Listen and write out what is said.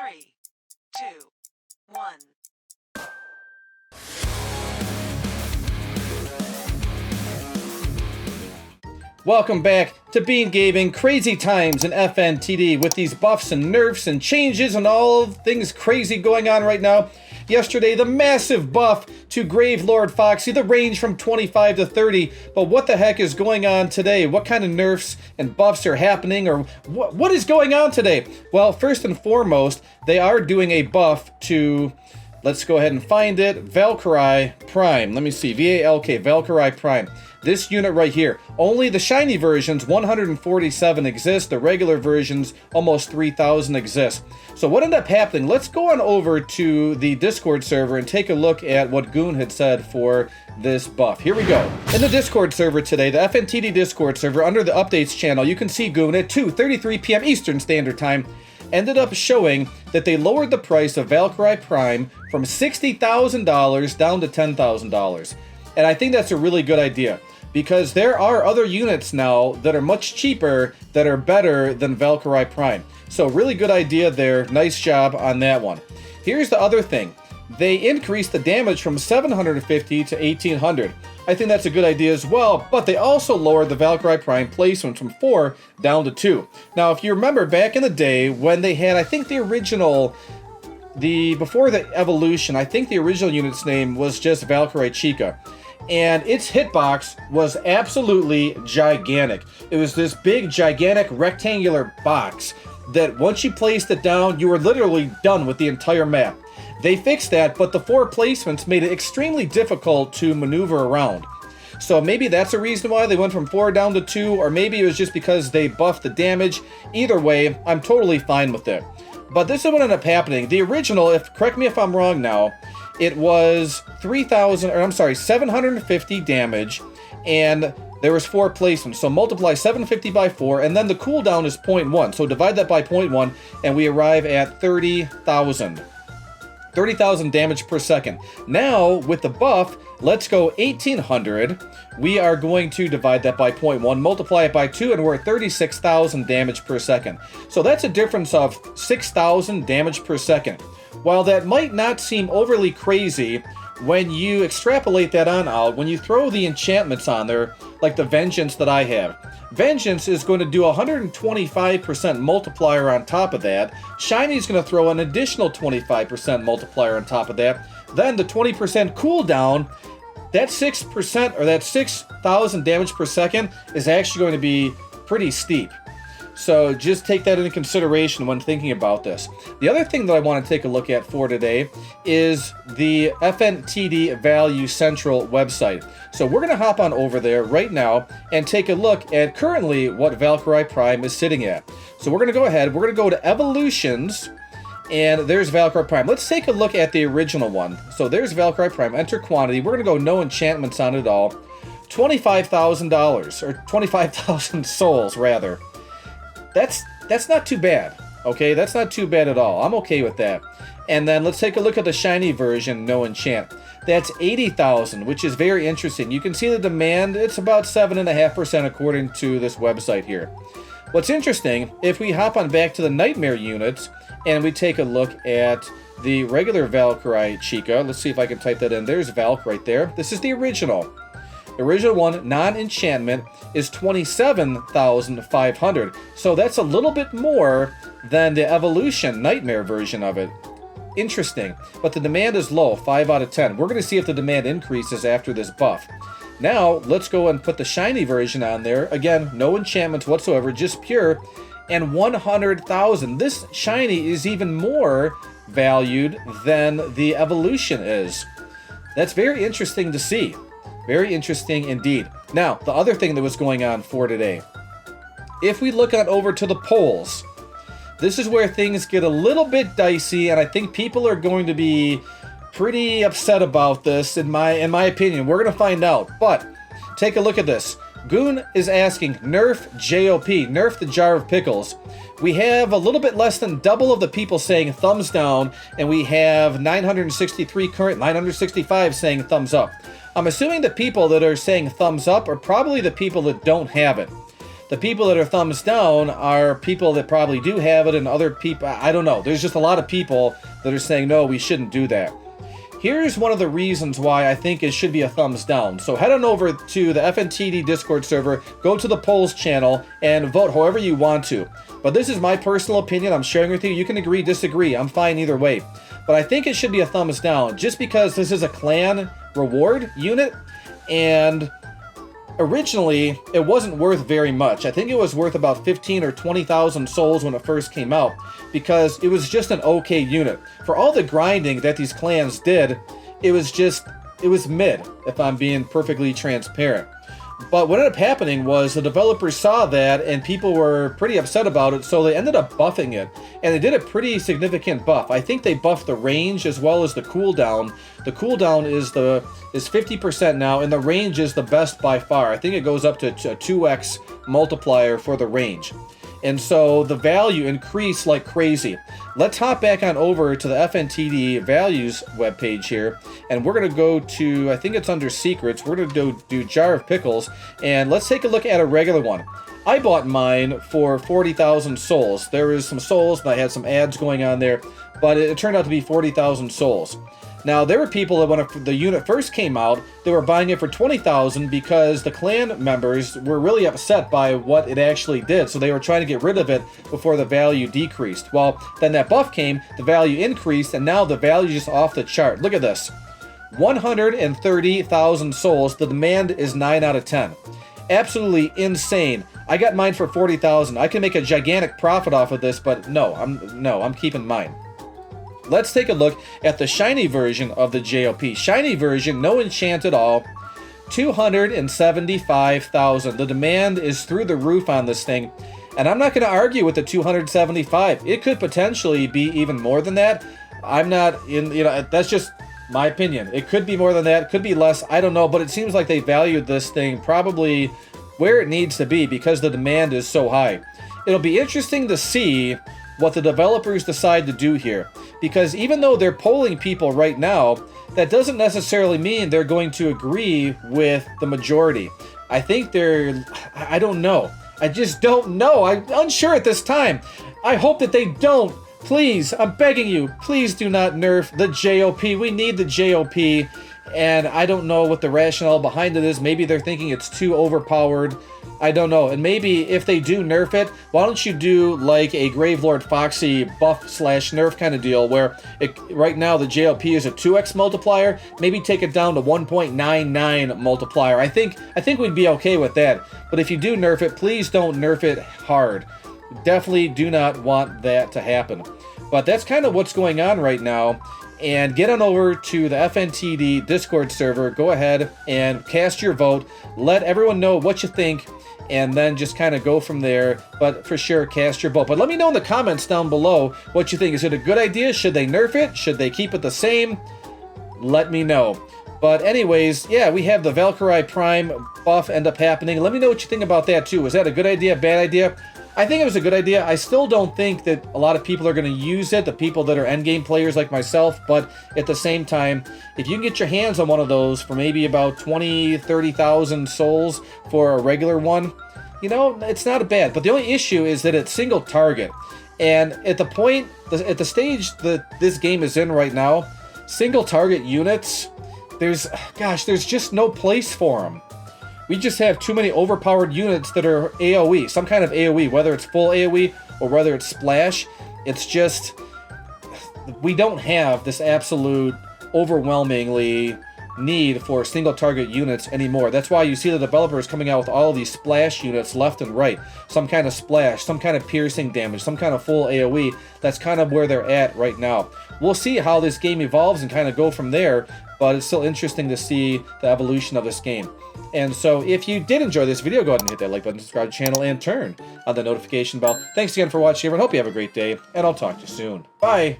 3, 2, 1. Welcome back to Bean Gaming. Crazy times in Fntd with these buffs and nerfs and changes and all things crazy going on right now. Yesterday, the massive buff to Grave Lord Foxy, the range from 25 to 30. But what the heck is going on today? What kind of nerfs and buffs are happening, or what is going on today? Well, first and foremost, they are doing a buff to, let's go ahead and find it, Valkyrie Prime. Let me see, V-A-L-K, Valkyrie Prime. This unit right here. Only the shiny versions, 147 exist. The regular versions, almost 3,000 exist. So what ended up happening, let's go on over to the Discord server and take a look at what Goon had said for this buff. Here we go. In the Discord server today, the Fntd Discord server, under the updates channel, you can see Goon at 2:33 p.m. Eastern Standard Time ended up showing that they lowered the price of Valkyrie Prime from $60,000 down to $10,000. And I think that's a really good idea, because there are other units now that are much cheaper that are better than Valkyrie Prime. So really good idea there. Nice job on that one. Here's the other thing. They increased the damage from 750 to 1800. I think that's a good idea as well, but they also lowered the Valkyrie Prime placement from 4 down to 2. Now, if you remember back in the day when they had, I think the original, before the evolution, I think the original unit's name was just Valkyrie Chica. And its hitbox was absolutely gigantic. It was this big, gigantic, rectangular box that once you placed it down, you were literally done with the entire map. They fixed that, but the 4 placements made it extremely difficult to maneuver around. So maybe that's a reason why they went from 4 down to 2, or maybe it was just because they buffed the damage. Either way, I'm totally fine with it. But this is what ended up happening. The original, correct me if I'm wrong now, it was 750 damage, and there was 4 placements. So multiply 750 by 4, and then the cooldown is 0.1. So divide that by 0.1, and we arrive at 30,000. 30,000 damage per second. Now, with the buff, let's go 1800. We are going to divide that by 0.1, multiply it by 2, and we're at 36,000 damage per second. So that's a difference of 6,000 damage per second. While that might not seem overly crazy, when you extrapolate that on out, when you throw the enchantments on there, like the Vengeance that I have, Vengeance is going to do 125% multiplier on top of that. Shiny's going to throw an additional 25% multiplier on top of that. Then the 20% cooldown, that 6%, or that 6,000 damage per second, is actually going to be pretty steep. So just take that into consideration when thinking about this. The other thing that I want to take a look at for today is the Fntd Value Central website. So we're going to hop on over there right now and take a look at currently what Valkyrie Prime is sitting at. So we're going to go ahead, we're going to go to Evolutions, and there's Valkyrie Prime. Let's take a look at the original one. So there's Valkyrie Prime, enter quantity. We're going to go no enchantments on it all. $25,000, or 25,000 souls rather. That's not too bad, okay? That's not too bad at all. I'm okay with that. And then let's take a look at the shiny version, no enchant. That's 80,000, which is very interesting. You can see the demand, it's about 7.5% according to this website here. What's interesting, if we hop on back to the Nightmare units, and we take a look at the regular Valkyrie Chica, let's see if I can type that in. There's Valk right there. This is the original. The original one, non-enchantment, is 27,500. So that's a little bit more than the Evolution Nightmare version of it. Interesting. But the demand is low, 5 out of 10. We're going to see if the demand increases after this buff. Now, let's go and put the shiny version on there. Again, no enchantments whatsoever, just pure. And 100,000. This shiny is even more valued than the Evolution is. That's very interesting to see. Very interesting indeed. Now, the other thing that was going on for today. If we look on over to the polls, this is where things get a little bit dicey, and I think people are going to be pretty upset about this, in my opinion. We're going to find out. But take a look at this. Goon is asking, nerf JOP, nerf the jar of pickles. We have a little bit less than double of the people saying thumbs down, and we have 963 current, 965 saying thumbs up. I'm assuming the people that are saying thumbs up are probably the people that don't have it. The The people that are thumbs down are people that probably do have it, and other people, I don't know. There's just a lot of people that are saying, no, we shouldn't do that. Here's one of the reasons why I think it should be a thumbs down. So head on over to the Fntd Discord server, go to the polls channel, and vote however you want to. But this is my personal opinion. I'm sharing with you. You can agree, disagree. I'm fine either way. But I think it should be a thumbs down just because this is a clan reward unit, and originally it wasn't worth very much. I think it was worth about 15 or 20,000 souls when it first came out because it was just an okay unit. For all the grinding that these clans did, it was mid, if I'm being perfectly transparent. But what ended up happening was the developers saw that and people were pretty upset about it, so they ended up buffing it. And they did a pretty significant buff. I think they buffed the range as well as the cooldown. The cooldown is 50% now, and the range is the best by far. I think it goes up to a 2x multiplier for the range. And so the value increased like crazy. Let's hop back on over to the Fntd values webpage here, and we're going to go to, I think it's under secrets, we're going to do jar of pickles, and let's take a look at a regular one. I bought mine for 40,000 souls. There was some souls, and I had some ads going on there, but it turned out to be 40,000 souls. Now, there were people that when the unit first came out, they were buying it for 20,000 because the clan members were really upset by what it actually did, so they were trying to get rid of it before the value decreased. Well, then that buff came, the value increased, and now the value is just off the chart. Look at this. 130,000 souls. The demand is 9 out of 10. Absolutely insane. I got mine for 40,000. I can make a gigantic profit off of this, but no, I'm keeping mine. Let's take a look at the shiny version of the JOP. Shiny version, no enchant at all, 275,000. The demand is through the roof on this thing, and I'm not going to argue with the 275. It could potentially be even more than that. I'm not in, that's just my opinion. It could be more than that, could be less, I don't know, but it seems like they valued this thing probably where it needs to be because the demand is so high. It'll be interesting to see what the developers decide to do here, because even though they're polling people right now, that doesn't necessarily mean they're going to agree with the majority. I think I don't know. I just don't know. I'm unsure at this time. I hope that they don't. Please, I'm begging you, please do not nerf the JOP. We need the JOP, and I don't know what the rationale behind it is. Maybe they're thinking it's too overpowered. I don't know. And maybe if they do nerf it, why don't you do like a Gravelord Foxy buff/nerf kind of deal where right now the JLP is a 2x multiplier, maybe take it down to 1.99 multiplier. I think we'd be okay with that. But if you do nerf it, please don't nerf it hard. Definitely do not want that to happen. But that's kind of what's going on right now. And get on over to the Fntd Discord server. Go ahead and cast your vote. Let everyone know what you think, and then just kind of go from there. But for sure, cast your vote. But let me know in the comments down below what you think. Is it a good idea? Should they nerf it? Should they keep it the same? Let me know. But anyways, yeah, we have the Valkyrie Prime buff end up happening. Let me know what you think about that too. Was that a good idea, bad idea? I think it was a good idea. I still don't think that a lot of people are going to use it, the people that are endgame players like myself, but at the same time, if you can get your hands on one of those for maybe about 20, 30,000 souls for a regular one, it's not bad. But the only issue is that it's single target. And at the stage that this game is in right now, single target units, there's just no place for them. We just have too many overpowered units that are AoE, some kind of AoE, whether it's full AoE or whether it's splash. It's just, we don't have this absolute overwhelmingly need for single target units anymore. That's why you see the developers coming out with all of these splash units left and right. Some kind of splash, some kind of piercing damage, some kind of full AoE. That's kind of where they're at right now. We'll see how this game evolves and kind of go from there, but it's still interesting to see the evolution of this game. And so if you did enjoy this video, go ahead and hit that like button, subscribe to the channel, and turn on the notification bell. Thanks again for watching, everyone. Hope you have a great day, and I'll talk to you soon. Bye!